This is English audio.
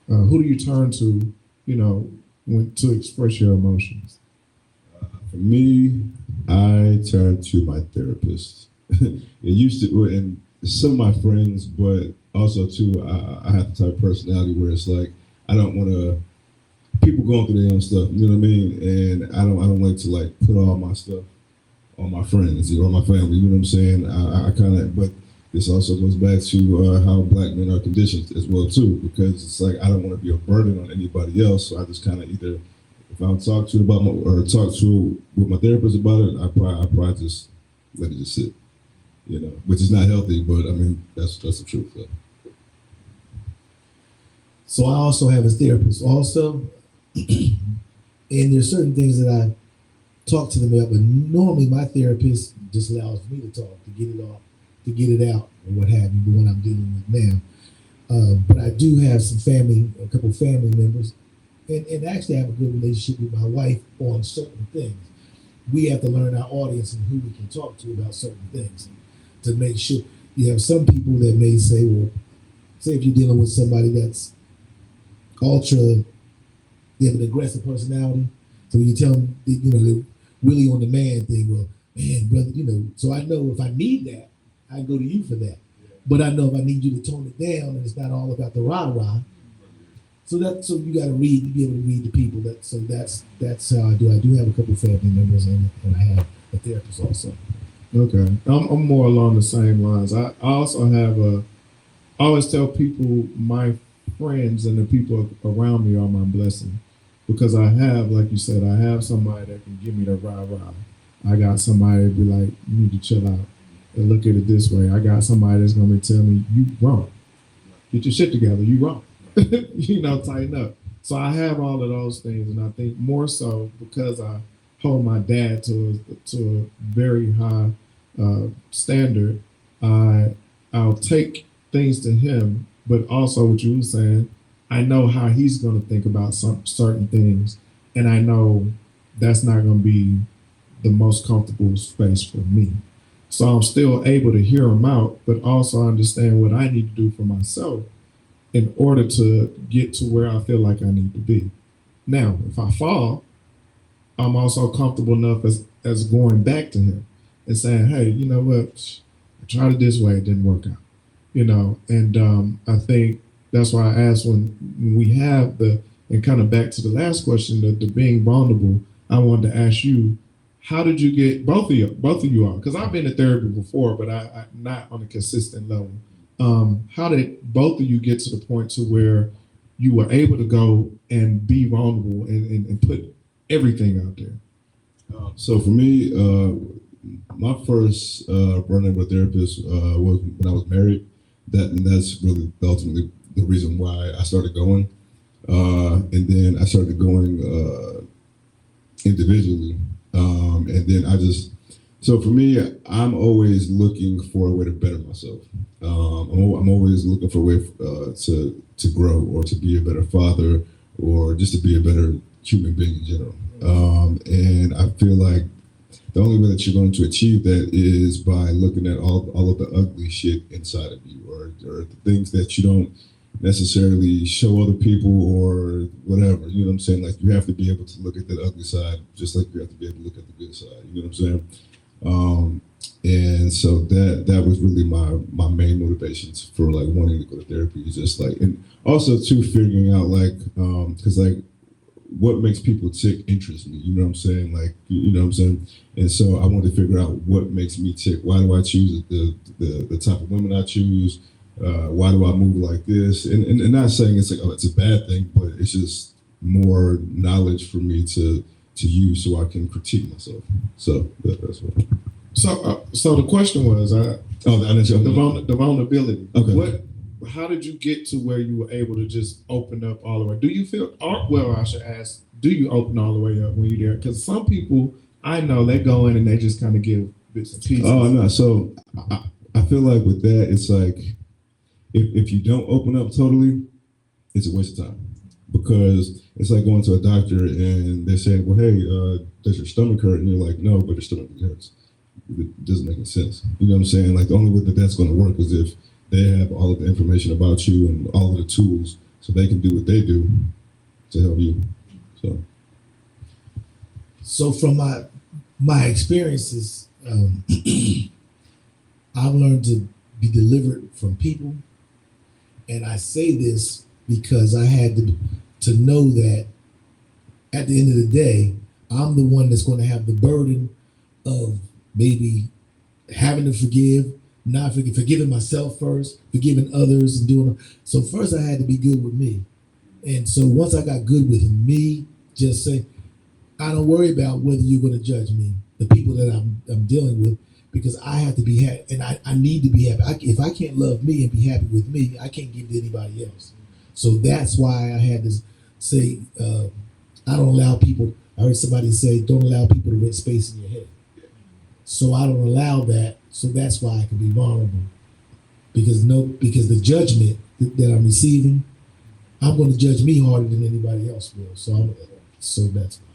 Who do you turn to, you know, when to express your emotions? For me, I turn to my therapist. It used to, and some of my friends, but also too, I have the type of personality where it's like I don't want to people going through their own stuff. You know what I mean? And I don't like to like put all my stuff on my friends or my family. You know what I'm saying? I kind of, but this also goes back to how black men are conditioned as well too, because it's like I don't want to be a burden on anybody else. So I just kind of either if I talk to about my or talk to with my therapist about it, I probably just let it just sit. You know, which is not healthy, but I mean that's the truth. So. So I also have a therapist also, and there's certain things that I talk to them about, but normally my therapist just allows me to talk, to get it off, to get it out, or what have you, the one I'm dealing with now. But I do have some family, a couple of family members, and actually I have a good relationship with my wife on certain things. We have to learn our audience and who we can talk to about certain things to make sure. You have some people that may say, well, say if you're dealing with somebody that's ultra, they have an aggressive personality. So when you tell them, they're really on the man thing, well, man, brother, so I know if I need that, I go to you for that. But I know if I need you to tone it down and it's not all about the rah rah. So you got to read, you be able to read the people. That's how I do. I do have a couple of family members and I have a therapist also. Okay, I'm more along the same lines. I also have I always tell people my friends and the people around me are my blessing because I have, like you said, I have somebody that can give me the rah rah. I got somebody that be like, you need to chill out and look at it this way. I got somebody that's gonna be telling me you wrong. Get your shit together. You wrong. Tighten up. So I have all of those things, and I think more so because I hold my dad to a very high standard. I I'll take things to him, but also what you were saying, I know how he's going to think about some certain things, and I know that's not going to be the most comfortable space for me. So I'm still able to hear him out, but also understand what I need to do for myself in order to get to where I feel like I need to be. Now, if I fall, I'm also comfortable enough as going back to him and saying, "Hey, you know what? I tried it this way, it didn't work out." And I think that's why I asked when we have and kind of back to the last question, the being vulnerable. I wanted to ask you, how did you get both of you out? Because I've been to therapy before, but I not on a consistent level. How did both of you get to the point to where you were able to go and be vulnerable and put everything out there? So for me, my first run-in with a therapist was when I was married. And that's really ultimately the reason why I started going. And then I started going individually. And then so for me, I'm always looking for a way to better myself. I'm always looking for a way to grow or to be a better father or just to be a better human being in general. And I feel like the only way that you're going to achieve that is by looking at all of the ugly shit inside of you or the things that you don't necessarily show other people or whatever. You know what I'm saying? Like you have to be able to look at that ugly side just like you have to be able to look at the good side. You know what I'm saying? And so that was really my main motivations for like wanting to go to therapy is just like and also too figuring out like because like what makes people tick interests me. You know what I'm saying? Like, you know what I'm saying? And so I wanted to figure out what makes me tick. Why do I choose the type of women I choose? Why do I move like this? And not saying it's like, oh, it's a bad thing, but it's just more knowledge for me to use so I can critique myself. So that's what. So the question was, Oh, I didn't the vulnerability. Okay. How did you get to where you were able to just open up all the way? Do you feel, or well, I should ask, do you open all the way up when you're there? Because some people I know they go in and they just kind of give bits and pieces. Oh no. So I feel like with that, it's like if you don't open up totally, it's a waste of time because it's like going to a doctor and they're saying, well, hey, does your stomach hurt? And you're like, no, but your stomach hurts. It doesn't make any sense. You know what I'm saying? Like the only way that that's going to work is if they have all of the information about you and all of the tools so they can do what they do to help you. So from my experiences, I've learned to be delivered from people, and I say this because I had to know that at the end of the day, I'm the one that's going to have the burden of maybe having to forgive, forgiving myself first, forgiving others, and doing. So first, I had to be good with me, and so once I got good with me, just say, I don't worry about whether you're going to judge me, the people that I'm dealing with, because I have to be happy, and I need to be happy. If I can't love me and be happy with me, I can't give to anybody else. So that's why I had to say, I don't allow people. I heard somebody say, don't allow people to rent space in your head. So I don't allow that. So that's why I can be vulnerable, because the judgment that I'm receiving, I'm going to judge me harder than anybody else will. So that's why.